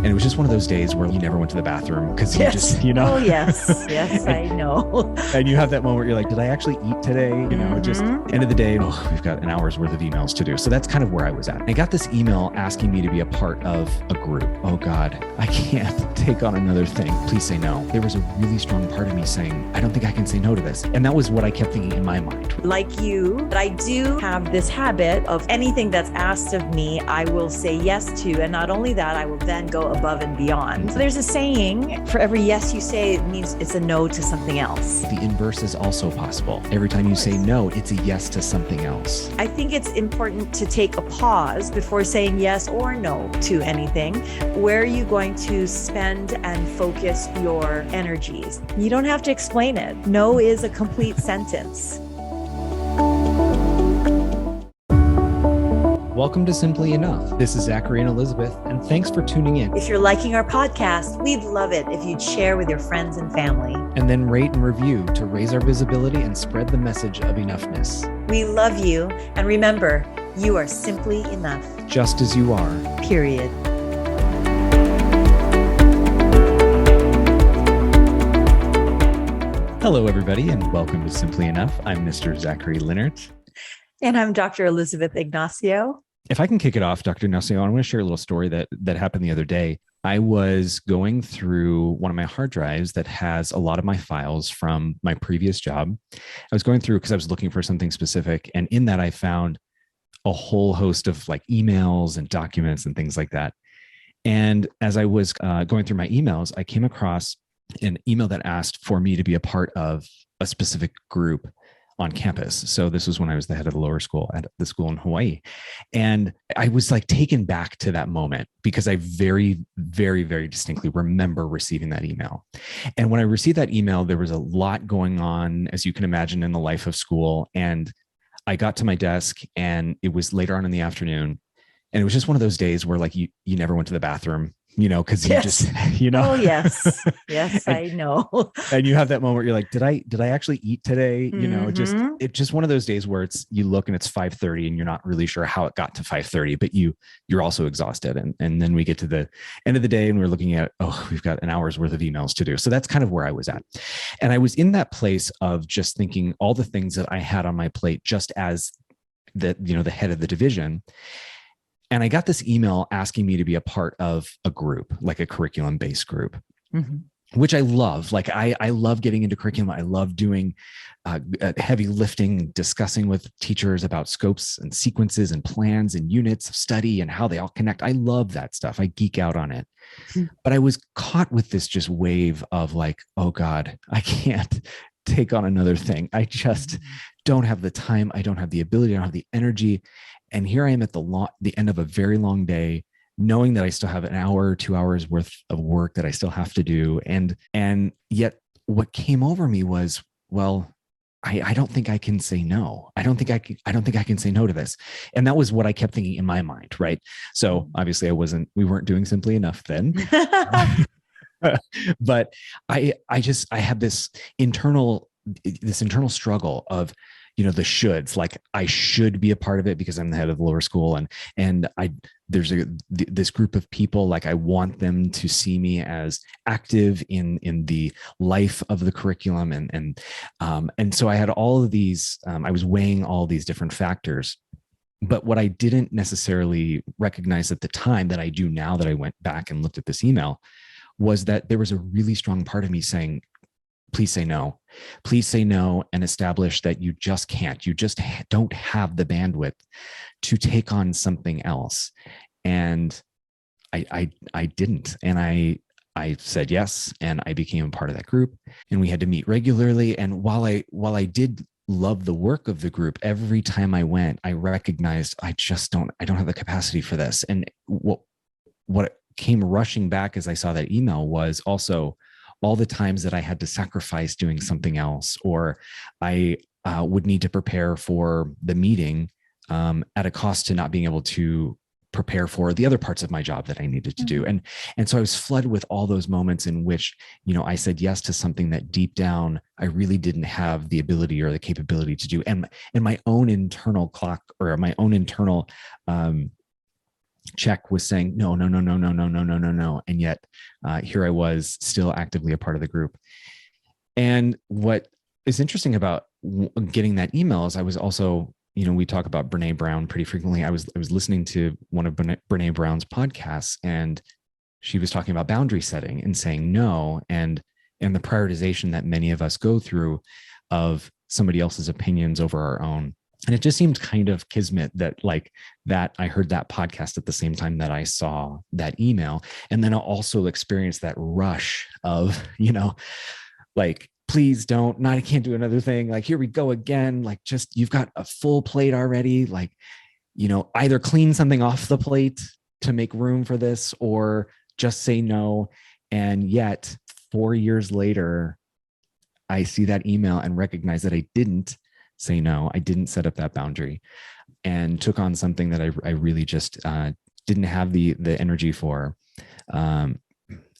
And it was just one of those days where you never went to the bathroom because you Yes. just, Oh, yes. Yes, I know. and you have that moment where you're like, did I actually eat today? Just end of the day, we've got an hour's worth of emails to do. So that's kind of where I was at. I got this email asking me to be a part of a group. Oh God, I can't take on another thing. Please say no. There was a really strong part of me saying, I don't think I can say no to this. And that was what I kept thinking in my mind. Like you, I do have this habit of anything that's asked of me, I will say yes to. And not only that, I will then go above and beyond. So there's a saying, for every yes you say, it means it's a no to something else. The inverse is also possible. Every time you say no, it's a yes to something else. I think it's important to take a pause before saying yes or no to anything. Where are you going to spend and focus your energies? You don't have to explain it. No is a complete sentence. Welcome to Simply Enough. This is Zachary and Elizabeth, and thanks for tuning in. If you're liking our podcast, we'd love it if you'd share with your friends and family. And then rate and review to raise our visibility and spread the message of enoughness. We love you, and remember, you are simply enough. Just as you are. Period. Hello, everybody, and welcome to Simply Enough. I'm Mr. Zachary Linnert. And I'm Dr. Elizabeth Ignacio. If I can kick it off, Dr. Ignacio, I want to share a little story that happened the other day. I was going through one of my hard drives that has a lot of my files from my previous job. I was going through because I was looking for something specific. And in that, I found a whole host of like emails and documents and things like that. And as I was going through my emails, I came across an email that asked for me to be a part of a specific group on campus. So this was when I was the head of the lower school at the school in Hawaii. And I was like taken back to that moment because I very, very, very distinctly remember receiving that email. And when I received that email, there was a lot going on, as you can imagine, in the life of school. And I got to my desk and it was later on in the afternoon. And it was just one of those days where like you never went to the bathroom, because you Yes. just, Oh, yes. Yes, I know. and you have that moment where you're like, did I actually eat today? It's just one of those days where you look and it's 5:30 and you're not really sure how it got to 5:30, but you're also exhausted. And then we get to the end of the day and we're looking at, we've got an hour's worth of emails to do. So that's kind of where I was at. And I was in that place of just thinking all the things that I had on my plate, just as the head of the division. And I got this email asking me to be a part of a group, like a curriculum-based group, which I love. Like I love getting into curriculum. I love doing heavy lifting, discussing with teachers about scopes and sequences and plans and units of study and how they all connect. I love that stuff. I geek out on it. But I was caught with this just wave of like, oh God, I can't take on another thing. I just don't have the time. I don't have the ability. I don't have the energy. And here I am at the end of a very long day, knowing that I still have an hour or 2 hours worth of work that I still have to do. And yet what came over me was, well, I don't think I can say no. I don't think I can say no to this. And that was what I kept thinking in my mind. Right. So obviously we weren't doing Simply Enough then. But I had this internal struggle of, the shoulds, like I should be a part of it because I'm the head of the lower school. And there's this group of people, like I want them to see me as active in the life of the curriculum. And so I had all of these, I was weighing all these different factors. But what I didn't necessarily recognize at the time that I do now that I went back and looked at this email was that there was a really strong part of me saying, please say no. Please say no and establish that you just can't. You just don't have the bandwidth to take on something else. And I didn't. And I said yes, and I became a part of that group. And we had to meet regularly. And while I did love the work of the group, every time I went, I recognized I don't have the capacity for this. And what came rushing back as I saw that email was also all the times that I had to sacrifice doing something else, or I would need to prepare for the meeting at a cost to not being able to prepare for the other parts of my job that I needed to do. And so I was flooded with all those moments in which, I said yes to something that deep down I really didn't have the ability or the capability to do. And my own internal clock, or my own internal check was saying no, no, no, no, no, no, no, no, no, no. And yet here I was still actively a part of the group. And what is interesting about getting that email is I was also, we talk about Brene Brown pretty frequently. I was listening to one of Brene Brown's podcasts, and she was talking about boundary setting and saying no, and the prioritization that many of us go through of somebody else's opinions over our own. And it just seemed kind of kismet that I heard that podcast at the same time that I saw that email. And then I also experienced that rush of, please don't, not, I can't do another thing. Like, here we go again. Like, just, you've got a full plate already. Like, either clean something off the plate to make room for this, or just say no. And yet 4 years later, I see that email and recognize that I didn't say no. I didn't set up that boundary, and took on something that I really just didn't have the energy for.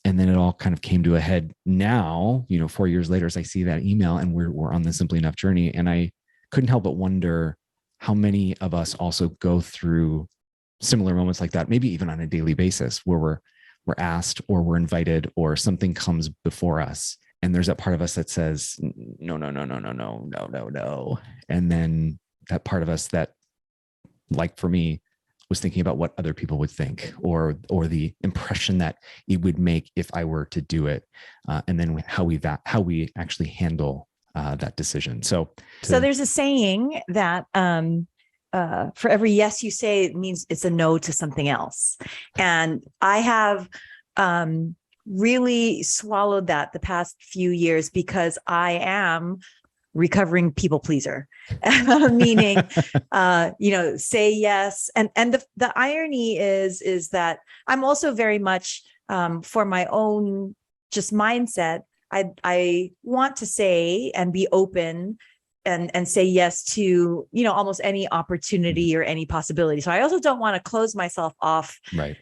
And then it all kind of came to a head now, 4 years later, as I see that email, and we're on the Simply Enough journey. And I couldn't help but wonder how many of us also go through similar moments like that, maybe even on a daily basis, where we're asked, or we're invited, or something comes before us. And there's that part of us that says, no, no, no, no, no, no, no, no, no. And then that part of us that, like for me, was thinking about what other people would think, or the impression that it would make if I were to do it. And then how we actually handle that decision. So there's a saying that for every yes you say, it means it's a no to something else. And I have really swallowed that the past few years, because I am recovering people pleaser, meaning, say yes. And the irony is that I'm also very much, for my own just mindset, I want to say and be open and say yes to, almost any opportunity or any possibility. So I also don't want to close myself off, right.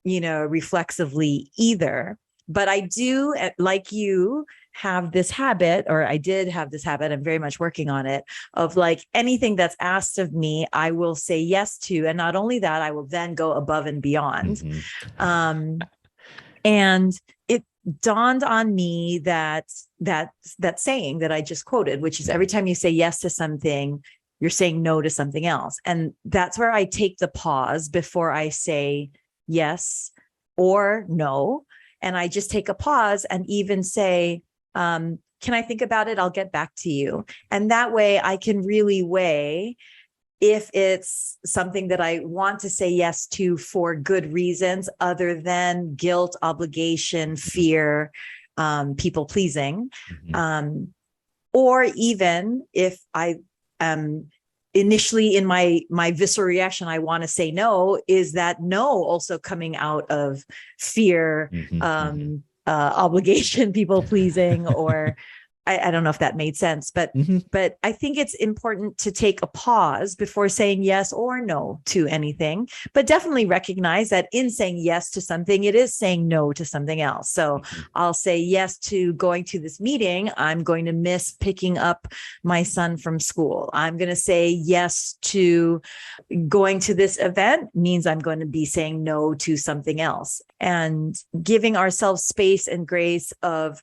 Reflexively either. But I do, like you, have this habit, or I did have this habit, I'm very much working on it, of anything that's asked of me, I will say yes to. And not only that, I will then go above and beyond. Mm-hmm. And it dawned on me that saying that I just quoted, which is every time you say yes to something, you're saying no to something else. And that's where I take the pause before I say yes or no. And I just take a pause and even say, can I think about it? I'll get back to you. And that way I can really weigh if it's something that I want to say yes to for good reasons other than guilt, obligation, fear, people pleasing. Mm-hmm. Or even if I am initially in my visceral reaction, I want to say no, is that no also coming out of fear, mm-hmm. Obligation, people pleasing, or I don't know if that made sense, but mm-hmm. but I think it's important to take a pause before saying yes or no to anything, but definitely recognize that in saying yes to something, it is saying no to something else. So mm-hmm. I'll say yes to going to this meeting. I'm going to miss picking up my son from school. I'm going to say yes to going to this event means I'm going to be saying no to something else, and giving ourselves space and grace of,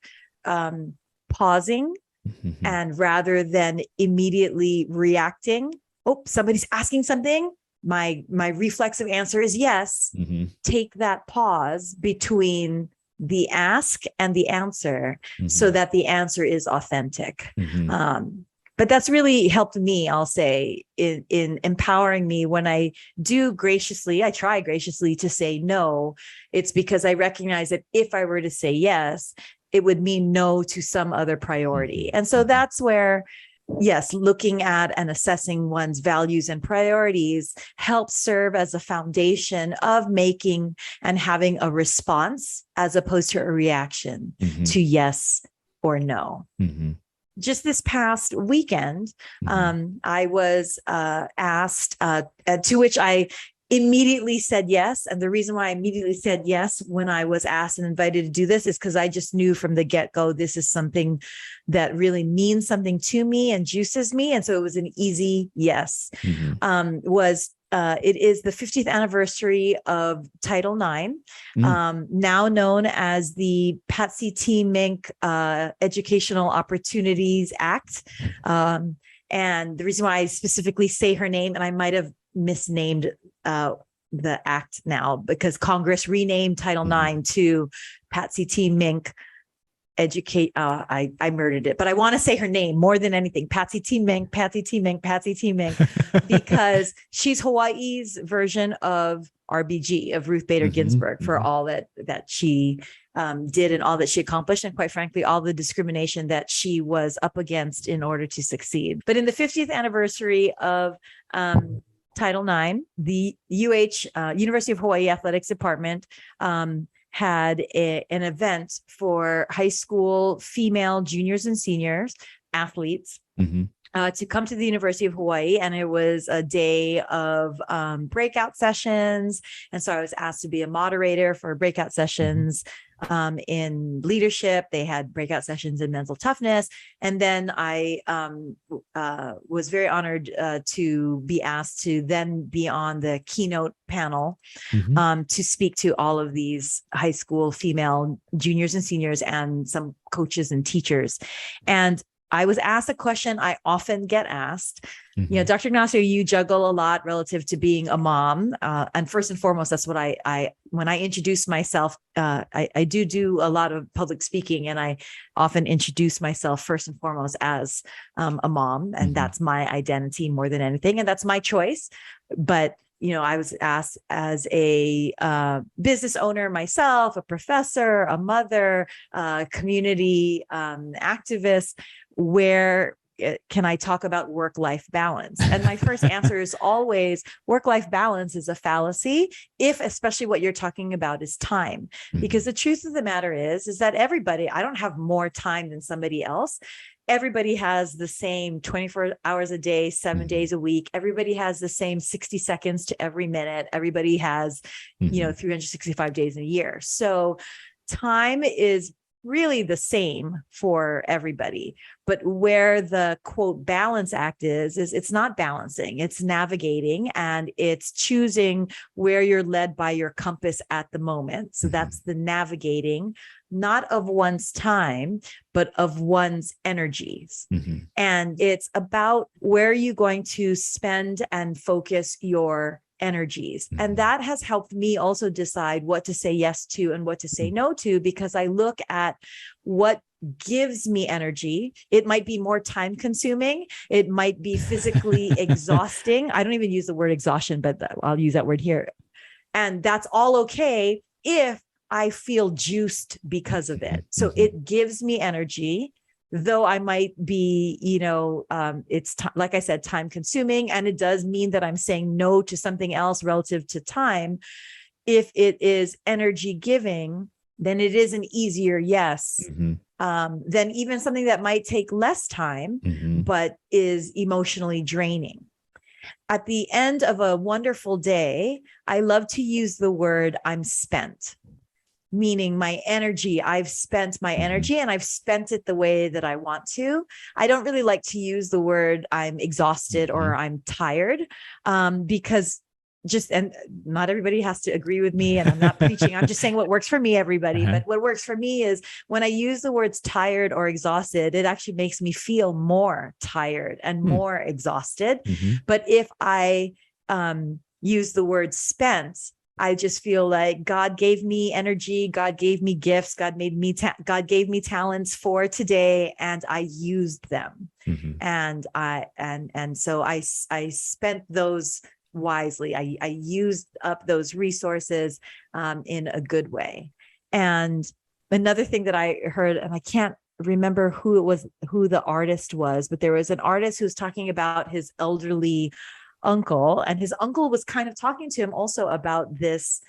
pausing, mm-hmm. and rather than immediately reacting, somebody's asking something, my reflexive answer is yes. Mm-hmm. Take that pause between the ask and the answer, mm-hmm. so that the answer is authentic. Mm-hmm. But that's really helped me, I'll say, in empowering me when I try graciously to say no. It's because I recognize that if I were to say yes, it would mean no to some other priority. And so that's where, yes, looking at and assessing one's values and priorities helps serve as a foundation of making and having a response as opposed to a reaction, mm-hmm. to yes or no. Mm-hmm. Just this past weekend, mm-hmm. I was asked, to which I immediately said yes. And the reason why I immediately said yes when I was asked and invited to do this is because I just knew from the get-go, this is something that really means something to me and juices me. And so it was an easy yes. Mm-hmm. Was it is the 50th anniversary of Title IX, now known as the Patsy T. Mink Educational Opportunities Act. And the reason why I specifically say her name, and I might have misnamed the act now, because Congress renamed Title IX to Patsy T. Mink Educate. I murdered it, but I want to say her name more than anything. Patsy T. Mink, Patsy T. Mink, Patsy T. Mink, because she's Hawaii's version of RBG, of Ruth Bader Ginsburg, for all that she did and all that she accomplished, and quite frankly, all the discrimination that she was up against in order to succeed. But in the 50th anniversary of Title IX, the University of Hawaii Athletics Department had an event for high school female juniors and seniors athletes to come to the University of Hawaii. And it was a day of breakout sessions. And so I was asked to be a moderator for breakout sessions in leadership. They had breakout sessions in mental toughness. And then I was very honored to be asked to then be on the keynote panel to speak to all of these high school female juniors and seniors and some coaches and teachers. And I was asked a question I often get asked. You know, Dr. Ignacio, you juggle a lot relative to being a mom. And first and foremost, that's what when I introduce myself, I do a lot of public speaking, and I often introduce myself first and foremost as a mom. And that's my identity more than anything. And that's my choice. But you know, I was asked as a business owner myself, a professor, a mother, community activist, where can I talk about work-life balance? And my first answer is always work-life balance is a fallacy, if especially what you're talking about is time. Because the truth of the matter is that everybody, I don't have more time than somebody else. Everybody has the same 24 hours a day, 7 days a week. Everybody has the same 60 seconds to every minute. Everybody has, 365 days in a year. So time is really the same for everybody. But where the quote balance act is it's not balancing, it's navigating, and it's choosing where you're led by your compass at the moment. So that's the navigating, not of one's time, but of one's energies. And it's about where you're going to spend and focus your energies. And that has helped me also decide what to say yes to and what to say no to, because I look at what gives me energy. It might be more time consuming. It might be physically exhausting. I don't even use the word exhaustion, but I'll use that word here. And that's all okay if I feel juiced because of it. So it gives me energy, though I might be, it's like I said, time consuming. And it does mean that I'm saying no to something else relative to time. If it is energy giving, then it is an easier yes than even something that might take less time, but is emotionally draining. At the end of a wonderful day, I love to use the word I'm spent. Meaning my energy, I've spent my energy and I've spent it the way that I want to. I don't really like to use the word I'm exhausted or I'm tired because and not everybody has to agree with me, and I'm not preaching. I'm just saying what works for me, everybody. But what works for me is when I use the words tired or exhausted, it actually makes me feel more tired and more exhausted. But if I use the word spent, I just feel like God gave me energy, God gave me gifts, God gave me talents for today, and I used them. And so I spent those wisely. I used up those resources in a good way. And another thing that I heard, and I can't remember who the artist was, but there was an artist who was talking about his elderly uncle, and his uncle was kind of talking to him also about this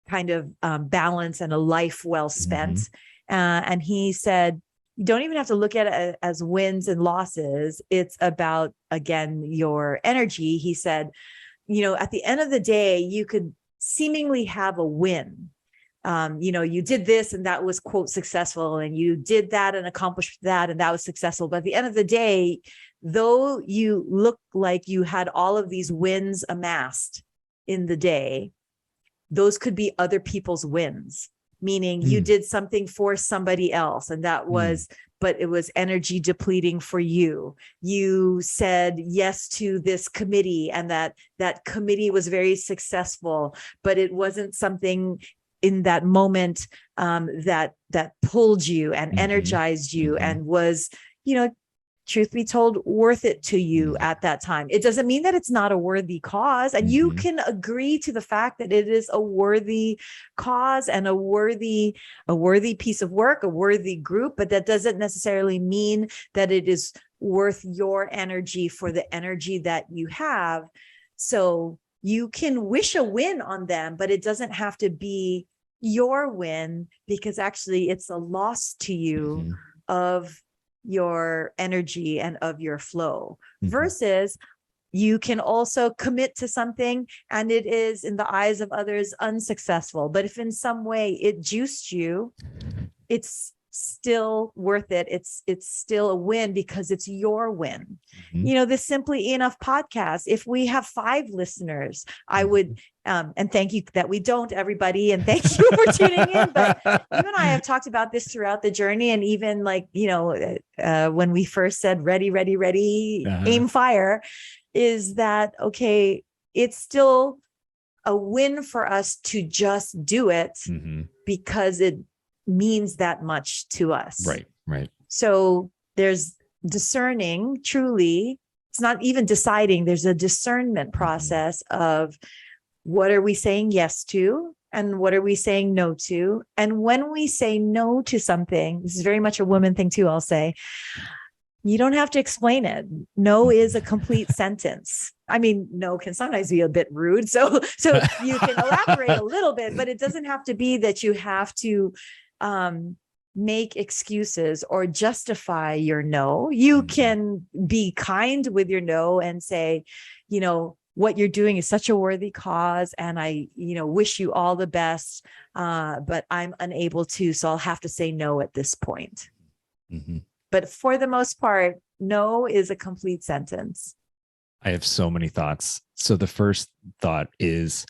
kind of balance and a life well spent. And he said, you don't even have to look at it as wins and losses. It's about, again, your energy. He said, at the end of the day, you could seemingly have a win, you did this and that was quote successful, and you did that and accomplished that and that was successful. But at the end of the day, though you look like you had all of these wins amassed in the day, those could be other people's wins, meaning you did something for somebody else, and that was, but it was energy depleting for you. You said yes to this committee, and that committee was very successful, but it wasn't something in that moment that pulled you and energized you and was, truth be told, worth it to you at that time. It doesn't mean that it's not a worthy cause. And you can agree to the fact that it is a worthy cause and a worthy piece of work, a worthy group, but that doesn't necessarily mean that it is worth your energy for the energy that you have. So you can wish a win on them, but it doesn't have to be your win, because actually it's a loss to you of your energy and of your flow. Versus you can also commit to something and it is in the eyes of others unsuccessful, but if in some way it juiced you, it's still worth it. It's still a win because it's your win. This Simply Enough podcast, if we have 5 listeners, I would, and thank you that we don't, everybody, and thank you for tuning in. But you and I have talked about this throughout the journey, and even when we first said ready, aim, fire, is that okay? It's still a win for us to just do it because it means that much to us. Right. So there's discerning, truly. It's not even deciding. There's a discernment process of what are we saying yes to and what are we saying no to? And when we say no to something, this is very much a woman thing too, I'll say, you don't have to explain it. No is a complete sentence. I mean, no can sometimes be a bit rude. So you can elaborate a little bit, but it doesn't have to be that you have to make excuses or justify your no. You can be kind with your no and say, what you're doing is such a worthy cause, and I, wish you all the best, but I'm unable to, so I'll have to say no at this point. But for the most part, no is a complete sentence. I have so many thoughts. So the first thought is,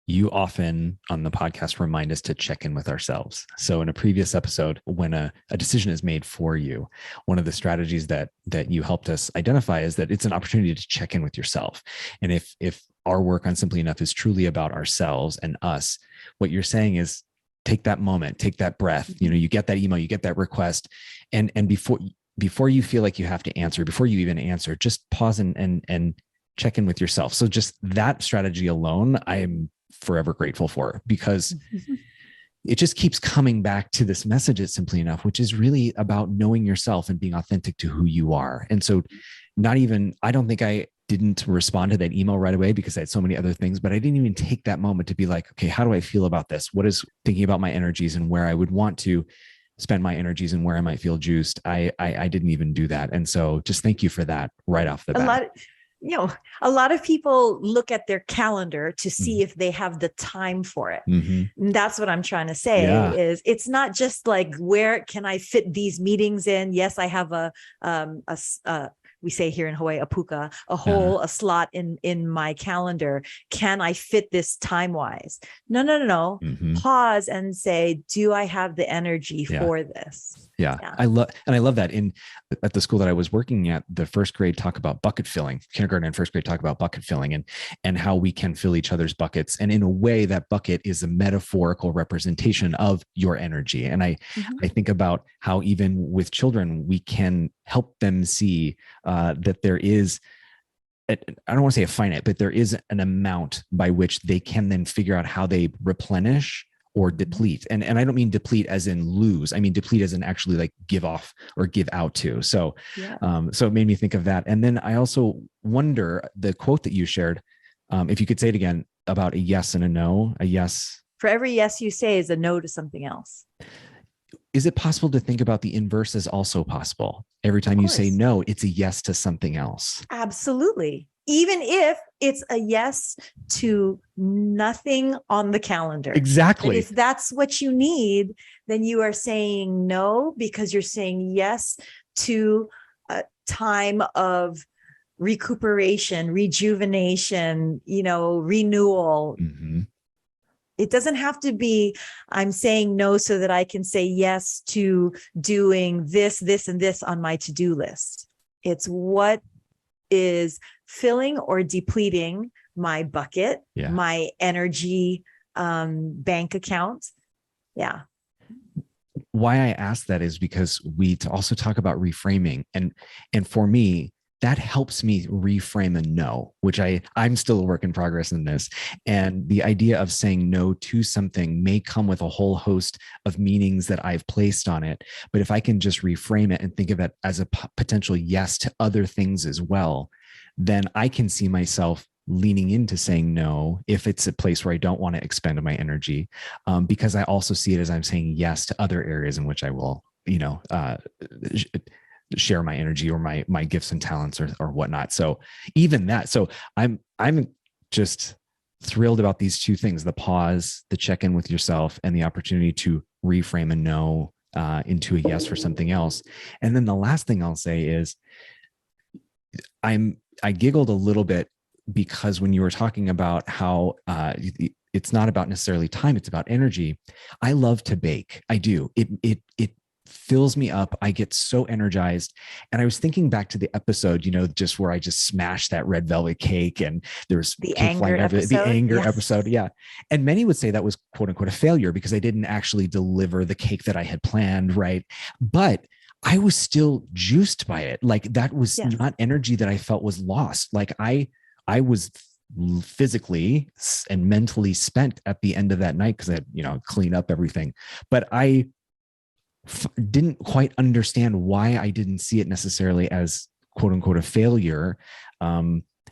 you often on the podcast remind us to check in with ourselves. So in a previous episode, when a decision is made for you, one of the strategies that you helped us identify is that it's an opportunity to check in with yourself. And if our work on Simply Enough is truly about ourselves and us, what you're saying is take that moment, take that breath. You get that email, you get that request, and before you feel like you have to answer, before you even answer, just pause and check in with yourself. So just that strategy alone, I am forever grateful for, because it just keeps coming back to this message at Simply Enough, which is really about knowing yourself and being authentic to who you are. And so I don't think I didn't respond to that email right away because I had so many other things, but I didn't even take that moment to be like, okay, how do I feel about this? What is thinking about my energies and where I would want to spend my energies and where I might feel juiced? I didn't even do that. And so just thank you for that right off the bat. A lot of people look at their calendar to see if they have the time for it. And that's what I'm trying to say is it's not just like, where can I fit these meetings in? Yes, I have we say here in Hawaii, a puka, a slot in my calendar. Can I fit this time wise? No. Pause and say, do I have the energy for this? Yeah. I love that. At the school that I was working at, the first grade talk about bucket filling. Kindergarten and first grade talk about bucket filling and how we can fill each other's buckets. And in a way, that bucket is a metaphorical representation of your energy. And I think about how even with children, we can help them see that there is, I don't want to say a finite, but there is an amount by which they can then figure out how they replenish or deplete. And I don't mean deplete as in lose. I mean deplete as in actually like give off or give out to. So, so it made me think of that. And then I also wonder, the quote that you shared, if you could say it again, about a yes and a no. A yes. For every yes you say is a no to something else. Is it possible to think about the inverse as also possible? Every time you say no, it's a yes to something else. Absolutely. even if it's a yes to nothing on the calendar. Exactly. And if that's what you need, then you are saying no, because you're saying yes to a time of recuperation, rejuvenation, renewal. Mm-hmm. It doesn't have to be, I'm saying no so that I can say yes to doing this, this, and this on my to-do list. It's what is filling or depleting my bucket, my energy bank account. Yeah. Why I ask that is because we also talk about reframing, and for me, that helps me reframe a no, which I'm still a work in progress in this. And the idea of saying no to something may come with a whole host of meanings that I've placed on it. But if I can just reframe it and think of it as a potential yes to other things as well, then I can see myself leaning into saying no if it's a place where I don't want to expend my energy, because I also see it as I'm saying yes to other areas in which I will, share my energy or my gifts and talents or whatnot. So even that, so I'm just thrilled about these two things: the pause, the check in with yourself, and the opportunity to reframe a no into a yes for something else. And then the last thing I'll say is I giggled a little bit because when you were talking about how it's not about necessarily time, it's about energy. I love to bake. I do. It fills me up. I get so energized. And I was thinking back to the episode, just where I just smashed that red velvet cake and there's the cake anger episode. The anger episode. Yeah. And many would say that was quote unquote a failure because I didn't actually deliver the cake that I had planned. Right. But I was still juiced by it. Like that was not energy that I felt was lost. Like I was physically and mentally spent at the end of that night because I had, clean up everything. But I didn't quite understand why I didn't see it necessarily as quote unquote a failure,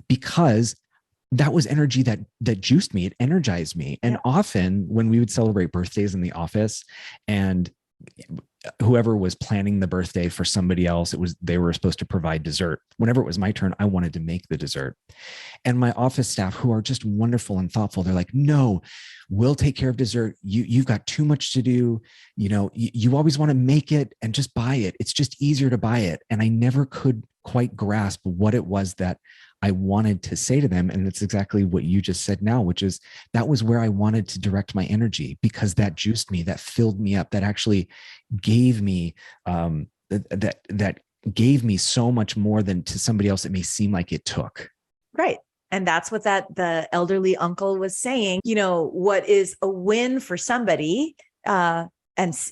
because that was energy that juiced me. It energized me. And often when we would celebrate birthdays in the office and whoever was planning the birthday for somebody else, they were supposed to provide dessert. Whenever it was my turn, I wanted to make the dessert. And my office staff, who are just wonderful and thoughtful, they're like, no, we'll take care of dessert. You've got too much to do. You always want to make it and just buy it. It's just easier to buy it. And I never could quite grasp what it was that I wanted to say to them. And it's exactly what you just said now, which is that was where I wanted to direct my energy, because that juiced me, that filled me up, that actually gave me that gave me so much more than to somebody else it may seem like it took. Right. And that's what the elderly uncle was saying. What is a win for somebody, and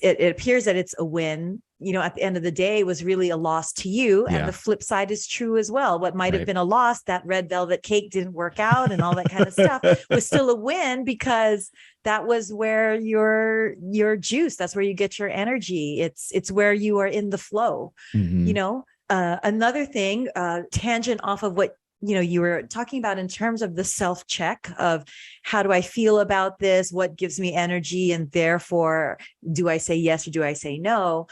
it appears that it's a win, at the end of the day, was really a loss to you. And the flip side is true as well. What might have been a loss, that red velvet cake didn't work out and all that kind of stuff, was still a win, because that was where your juice, that's where you get your energy. It's where you are in the flow. Mm-hmm. Another thing, tangent off of what you were talking about in terms of the self-check of how do I feel about this? What gives me energy? And therefore, do I say yes or do I say no?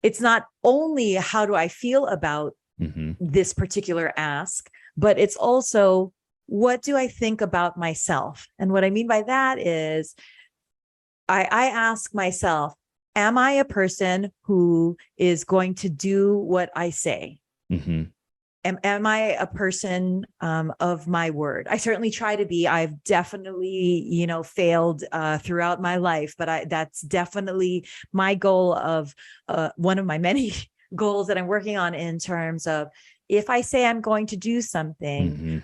It's not only how do I feel about this particular ask, but it's also what do I think about myself? And what I mean by that is I ask myself, am I a person who is going to do what I say? Mm-hmm. Am I a person of my word? I certainly try to be. I've definitely, failed throughout my life, but that's definitely my goal of one of my many goals that I'm working on, in terms of, if I say I'm going to do something,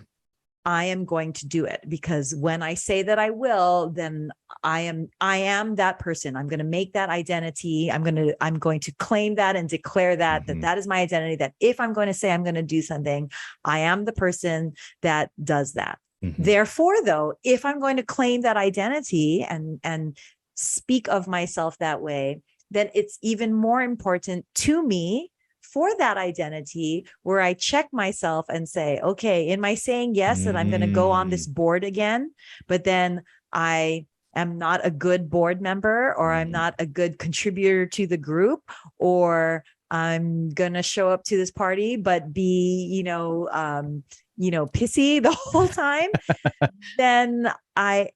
I am going to do it, because when I say that I will, then I am that person. I'm going to make that identity. I'm going to claim that and declare that that is my identity, that if I'm going to say I'm going to do something, I am the person that does that. Therefore, though, if I'm going to claim that identity and speak of myself that way, then it's even more important to me for that identity, where I check myself and say, okay, am I saying yes, that I'm going to go on this board again, but then I am not a good board member, or I'm not a good contributor to the group, or I'm going to show up to this party, but be, pissy the whole time, then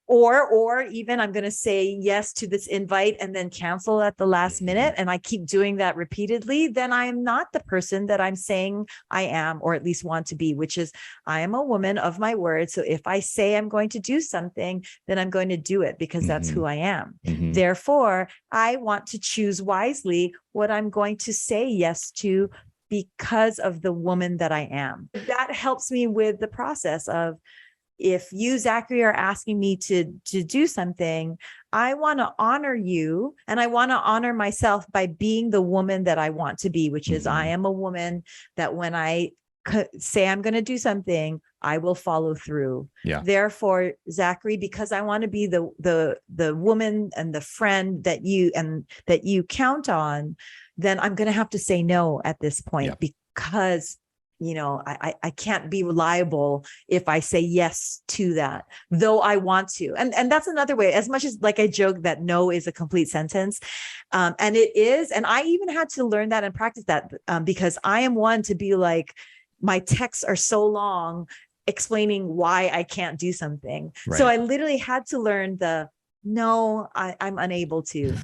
or even I'm going to say yes to this invite and then cancel at the last minute, and I keep doing that repeatedly, then I am not the person that I'm saying I am, or at least want to be, which is I am a woman of my word. So if I say I'm going to do something, then I'm going to do it because that's who I am. Therefore, I want to choose wisely what I'm going to say yes to because of the woman that I am. That helps me with the process of, if you, Zachary, are asking me to do something, I want to honor you, and I want to honor myself by being the woman that I want to be, which is I am a woman that when I say I'm going to do something, I will follow through. Yeah. Therefore, Zachary, because I want to be the woman and the friend that you count on, then I'm going to have to say no at this point, because I can't be reliable if I say yes to that, though I want to. And that's another way, as much as like I joke that no is a complete sentence. And it is. And I even had to learn that and practice that because I am one to be like, my texts are so long explaining why I can't do something. Right. So I literally had to learn no, I'm unable to,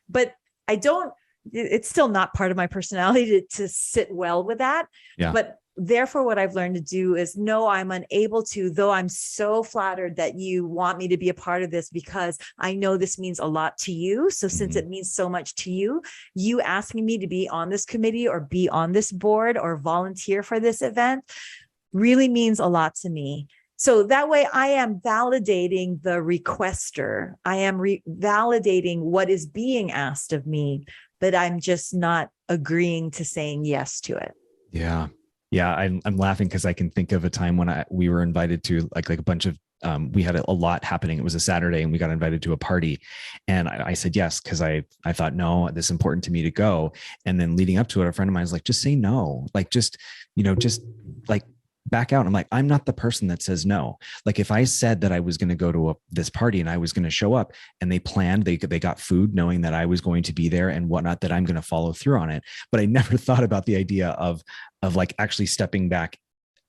but it's still not part of my personality to sit well with that. Yeah. But therefore, what I've learned to do is, no, I'm unable to, though I'm so flattered that you want me to be a part of this, because I know this means a lot to you. So since it means so much to you, you asking me to be on this committee or be on this board or volunteer for this event really means a lot to me. So that way I am validating the requester. I am validating what is being asked of me, but I'm just not agreeing to saying yes to it. Yeah. Yeah. I'm laughing because I can think of a time when we were invited to like a bunch of, we had a lot happening. It was a Saturday and we got invited to a party, and I said yes, because I thought, no, this is important to me to go. And then leading up to it, a friend of mine was like, just say no, like, just like back out. I'm like, I'm not the person that says no. Like if I said that I was going to go to this party and I was going to show up, and they planned, they got food knowing that I was going to be there and whatnot, that I'm going to follow through on it. But I never thought about the idea of like actually stepping back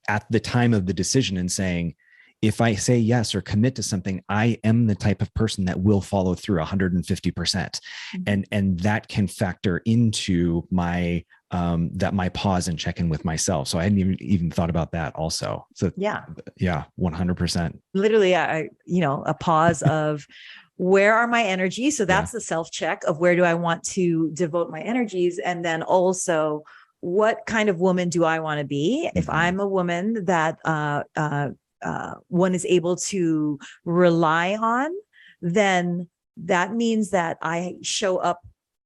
at the time of the decision and saying, if I say yes or commit to something, I am the type of person that will follow through 150%. And that can factor into my my pause and check in with myself. So I hadn't even thought about that also. So yeah, 100%. Literally, a pause of where are my energies? So that's the self-check of where do I want to devote my energies? And then also, what kind of woman do I want to be? If I'm a woman that one is able to rely on, then that means that I show up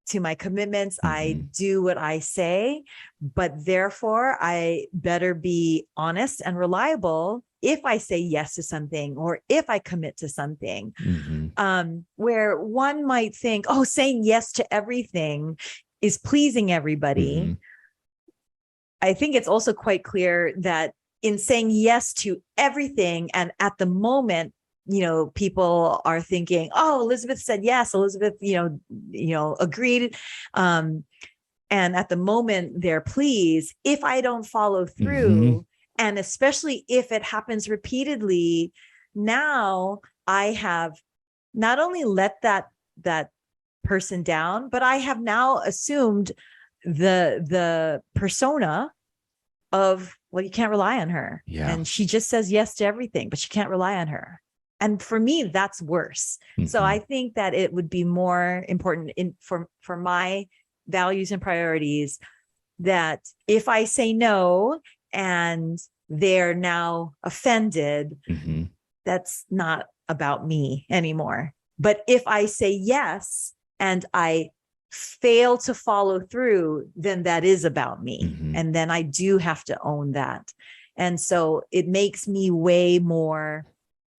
to my commitments. I do what I say, but therefore I better be honest and reliable if I say yes to something or if I commit to something. Where one might think, oh, saying yes to everything is pleasing everybody. I think it's also quite clear that in saying yes to everything, and at the moment, people are thinking, oh, Elizabeth said yes, Elizabeth, agreed. And at the moment they're pleased. If I don't follow through, and especially if it happens repeatedly, now I have not only let that person down, but I have now assumed the persona of, well, you can't rely on her. Yeah. And she just says yes to everything, but you can't rely on her. And for me, that's worse. So I think that it would be more important for my values and priorities that if I say no and they're now offended, that's not about me anymore. But if I say yes and I fail to follow through, then that is about me. And then I do have to own that. And so it makes me weigh more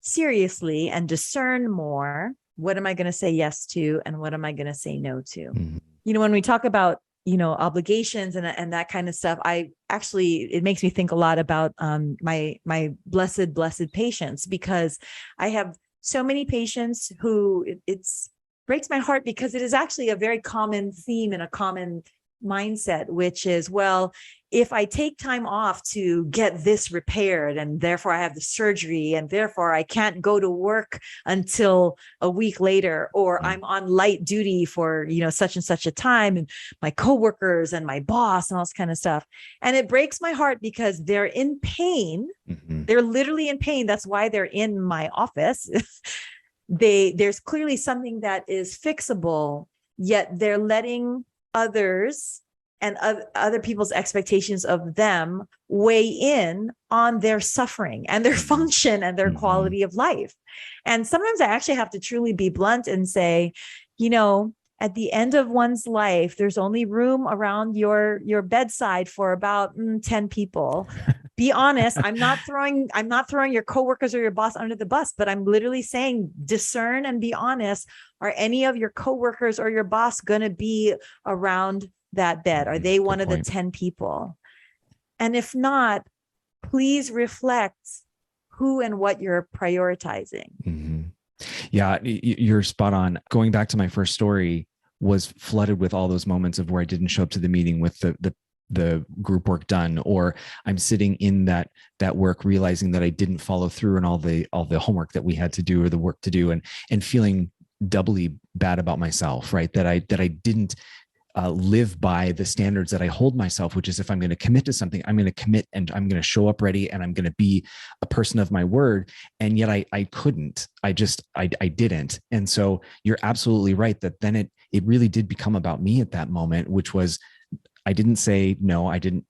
seriously and discern more, what am I going to say yes to and what am I going to say no to? When we talk about, obligations and that kind of stuff, it makes me think a lot about my blessed patients, because I have so many patients who it's breaks my heart, because it is actually a very common theme and a common mindset, which is, well, if I take time off to get this repaired and therefore I have the surgery and therefore I can't go to work until a week later, or I'm on light duty for, such and such a time, and my coworkers and my boss and all this kind of stuff. And it breaks my heart because they're in pain. Mm-hmm. They're literally in pain. That's why they're in my office. There's clearly something that is fixable, yet they're letting others and other people's expectations of them weigh in on their suffering and their function and their quality of life. And sometimes I actually have to truly be blunt and say, at the end of one's life, there's only room around your bedside for about 10 people. Be honest. I'm not throwing your coworkers or your boss under the bus, but I'm literally saying discern and be honest. Are any of your coworkers or your boss going to be around that bed? Are they one of the 10 people? And if not, please reflect who and what you're prioritizing. Mm-hmm. Yeah, you're spot on. Going back to my first story, was flooded with all those moments of where I didn't show up to the meeting with the group work done, or I'm sitting in that work realizing that I didn't follow through on all the homework that we had to do or the work to do, and feeling doubly bad about myself, right? That I didn't live by the standards that I hold myself, which is if I'm going to commit to something, I'm going to commit and I'm going to show up ready and I'm going to be a person of my word. And yet I couldn't, I didn't. And so you're absolutely right that then it really did become about me at that moment, which was, I didn't say, no, I didn't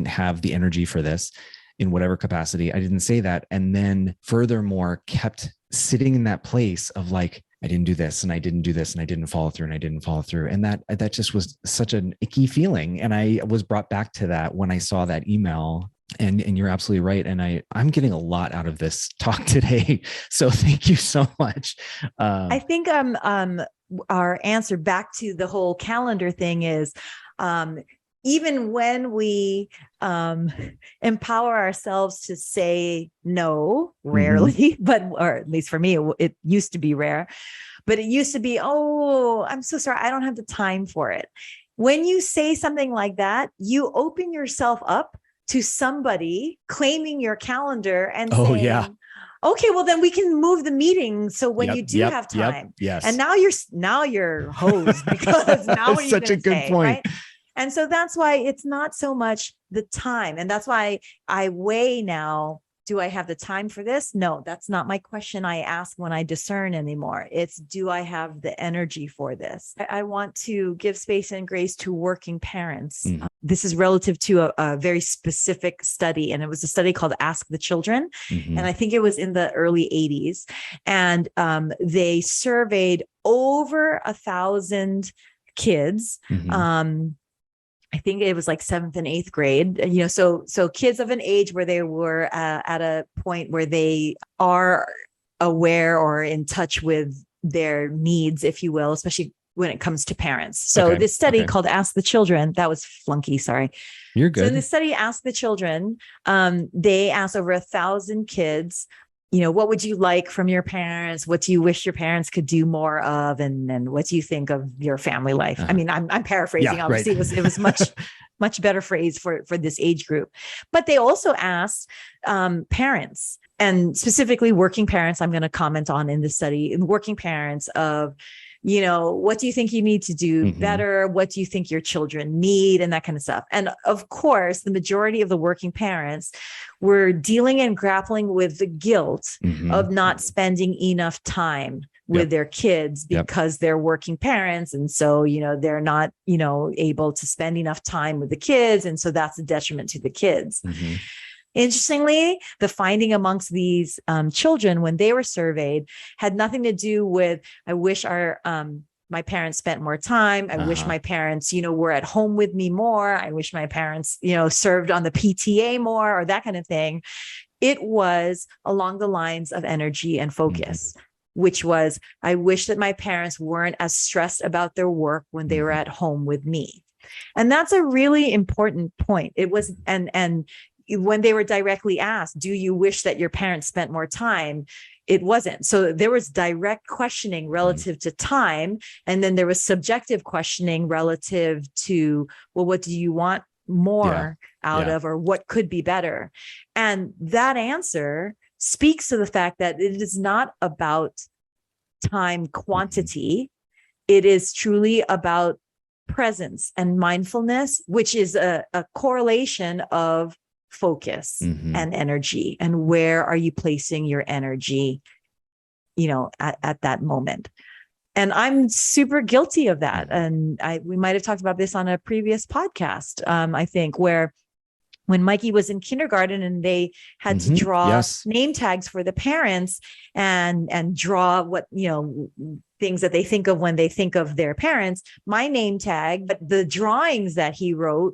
have the energy for this in whatever capacity. I didn't say that. And then furthermore, kept sitting in that place of like, I didn't do this and I didn't do this and I didn't follow through and I didn't follow through. And that just was such an icky feeling. And I was brought back to that when I saw that email. And you're absolutely right. And I'm getting a lot out of this talk today. So thank you so much. I think our answer back to the whole calendar thing is, even when we empower ourselves to say no, rarely, or at least for me, it used to be rare, but it used to be, oh, I'm so sorry, I don't have the time for it. When you say something like that, you open yourself up to somebody claiming your calendar and saying, yeah, okay, well then we can move the meeting. So when you do have time, yes. And now you're hosed because now what are you such a good say, point. Right? And so that's why it's not so much the time. And that's why I weigh now, do I have the time for this? No, that's not my question I ask when I discern anymore. It's, do I have the energy for this? I want to give space and grace to working parents. This is relative to a very specific study. And it was a study called Ask the Children. And I think it was in the early 80s. And they surveyed over 1,000 kids. I think it was like 7th and 8th grade, so kids of an age where they were at a point where they are aware or in touch with their needs, if you will, especially when it comes to parents. So this study called Ask the Children, that was flunky. Sorry. You're good. So in the study, Ask the Children, they asked over 1,000 kids, what would you like from your parents? What do you wish your parents could do more of? And what do you think of your family life? I mean, I'm paraphrasing, obviously. Right. It was much better phrase for this age group. But they also asked parents, and specifically working parents, I'm going to comment on in the study, in working parents of, what do you think you need to do better? What do you think your children need? And that kind of stuff. And of course, the majority of the working parents were dealing and grappling with the guilt of not spending enough time with their kids because they're working parents. And so, they're not, able to spend enough time with the kids. And so that's a detriment to the kids. Interestingly, the finding amongst these children when they were surveyed had nothing to do with, I wish my parents spent more time. I wish my parents, were at home with me more. I wish my parents, served on the PTA more, or that kind of thing. It was along the lines of energy and focus, which was, I wish that my parents weren't as stressed about their work when they were at home with me. And that's a really important point. It was, and when they were directly asked, do you wish that your parents spent more time? It wasn't. So there was direct questioning relative to time. And then there was subjective questioning relative to, well, what do you want more out of, or what could be better? And that answer speaks to the fact that it is not about time quantity. It is truly about presence and mindfulness, which is a correlation of focus and energy. And where are you placing your energy, at that moment? And I'm super guilty of that. And we might have talked about this on a previous podcast, I think, where when Mikey was in kindergarten and they had to draw name tags for the parents and draw what, things that they think of when they think of their parents, my name tag, but the drawings that he wrote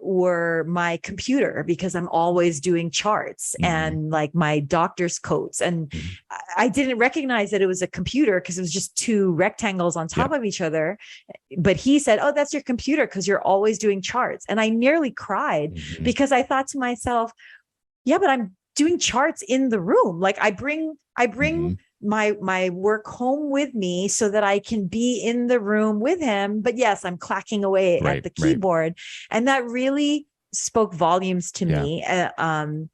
were my computer, because I'm always doing charts and like my doctor's coats. And I didn't recognize that it was a computer because it was just two rectangles on top of each other. But he said, "Oh, that's your computer because you're always doing charts." And I nearly cried because I thought to myself, yeah, but I'm doing charts in the room. Like I bring my work home with me so that I can be in the room with him. But yes, I'm clacking away at the keyboard. And that really spoke volumes to me. And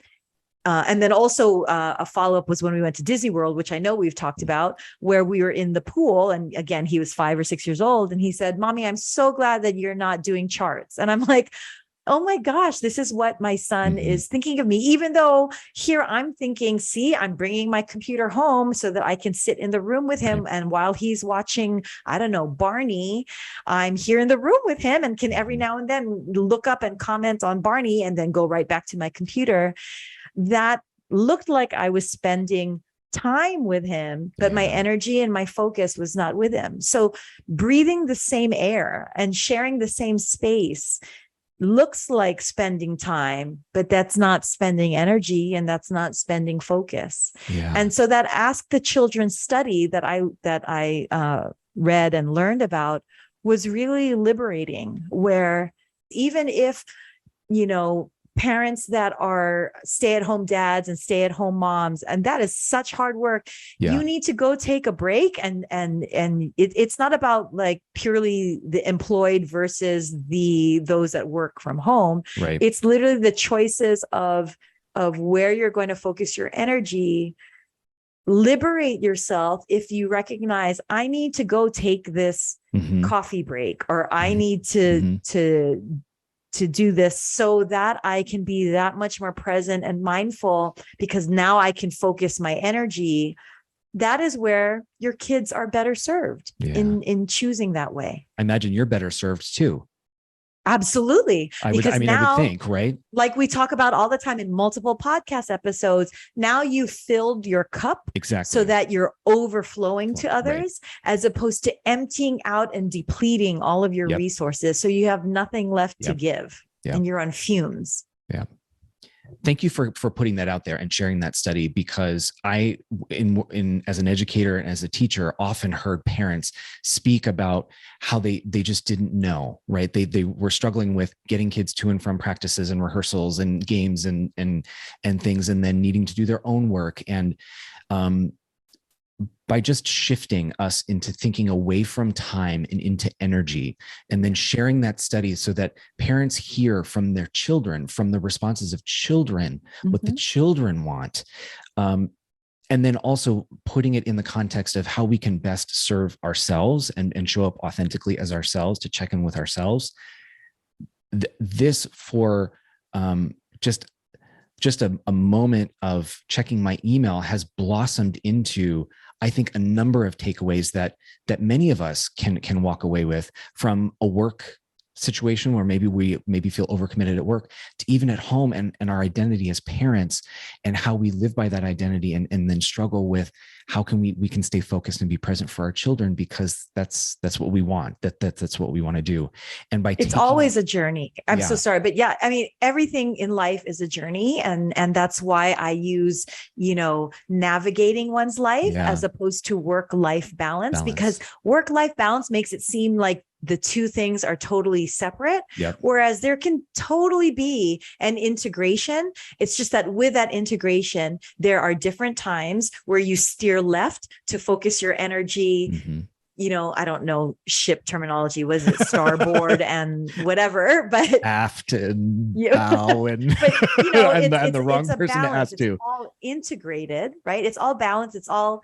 then also a follow-up was when we went to Disney World, which I know we've talked about, where we were in the pool. And again, he was 5 or 6 years old. And he said, "Mommy, I'm so glad that you're not doing charts." And I'm like, oh my gosh, this is what my son is thinking of me, even though here I'm thinking, see, I'm bringing my computer home so that I can sit in the room with him. And while he's watching, I don't know, Barney, I'm here in the room with him and can every now and then look up and comment on Barney and then go right back to my computer. That looked like I was spending time with him, but my energy and my focus was not with him. So breathing the same air and sharing the same space looks like spending time, but that's not spending energy and that's not spending focus. And so that Ask the Children study that I read and learned about was really liberating, where even if, parents that are stay-at-home dads and stay-at-home moms, and that is such hard work. You need to go take a break, and it's not about like purely the employed versus those that work from home. It's literally the choices of where you're going to focus your energy. Liberate yourself if you recognize, I need to go take this coffee break, or I need to do this so that I can be that much more present and mindful, because now I can focus my energy. That is where your kids are better served in choosing that way. I imagine you're better served too. Absolutely. I would think, right? Like we talk about all the time in multiple podcast episodes, now you filled your cup so that you're overflowing to others, as opposed to emptying out and depleting all of your resources. So you have nothing left to give and you're on fumes. Thank you for putting that out there and sharing that study, because I, as an educator and as a teacher, often heard parents speak about how they just didn't know, right? They were struggling with getting kids to and from practices and rehearsals and games and things, and then needing to do their own work. And by just shifting us into thinking away from time and into energy, and then sharing that study so that parents hear from their children, from the responses of children, what the children want. And then also putting it in the context of how we can best serve ourselves and show up authentically as ourselves, to check in with ourselves. This for just a moment of checking my email has blossomed into, I think, a number of takeaways that many of us can walk away with from a work situation where maybe we feel overcommitted at work, to even at home, and our identity as parents, and how we live by that identity, and then struggle with how can we can stay focused and be present for our children, because that's what we want, that's what we want to do. And it's always a journey. I'm so sorry, but I mean, everything in life is a journey, and that's why I use navigating one's life as opposed to work-life balance, because work-life balance makes it seem like the two things are totally separate, whereas there can totally be an integration. It's just that with that integration, there are different times where you steer left to focus your energy I don't know ship terminology. Was it starboard and whatever? But aft and bow and but and the wrong it's a person to balance. ask It's to. all integrated, right? It's all balanced. It's all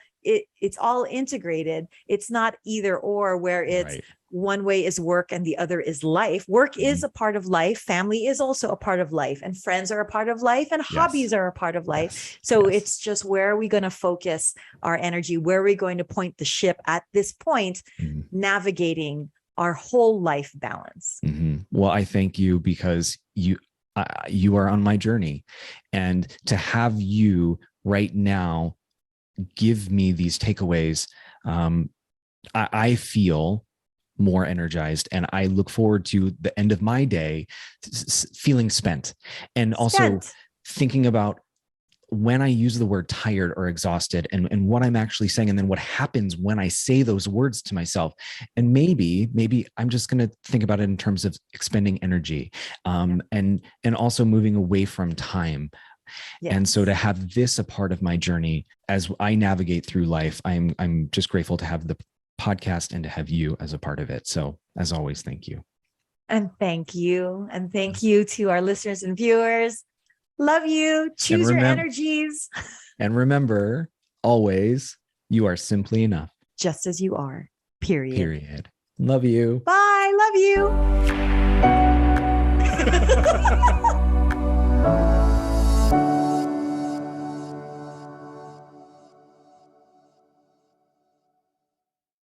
integrated. It's not either or where it's Right. one way is work and the other is life. Work Mhm. is a part of life. Family is also a part of life, and friends are a part of life, and hobbies Yes. are a part of life. Yes. So Yes. it's just, where are we going to focus our energy? Where are we going to point the ship at this point, Mhm. navigating our whole life balance? Mhm. Well, I thank you because you are on my journey, and to have you right now give me these takeaways, I feel more energized, and I look forward to the end of my day feeling spent, and also Spent. thinking about when I use the word tired or exhausted, and what I'm actually saying, and then what happens when I say those words to myself. And maybe I'm just going to think about it in terms of expending energy, and also moving away from time. Yes. And so to have this a part of my journey as I navigate through life, I'm just grateful to have the podcast and to have you as a part of it. So as always, thank you. And thank you. And thank you to our listeners and viewers. Love you. Choose your energies. And remember, always, you are simply enough. Just as you are. Period. Period. Love you. Bye. Love you.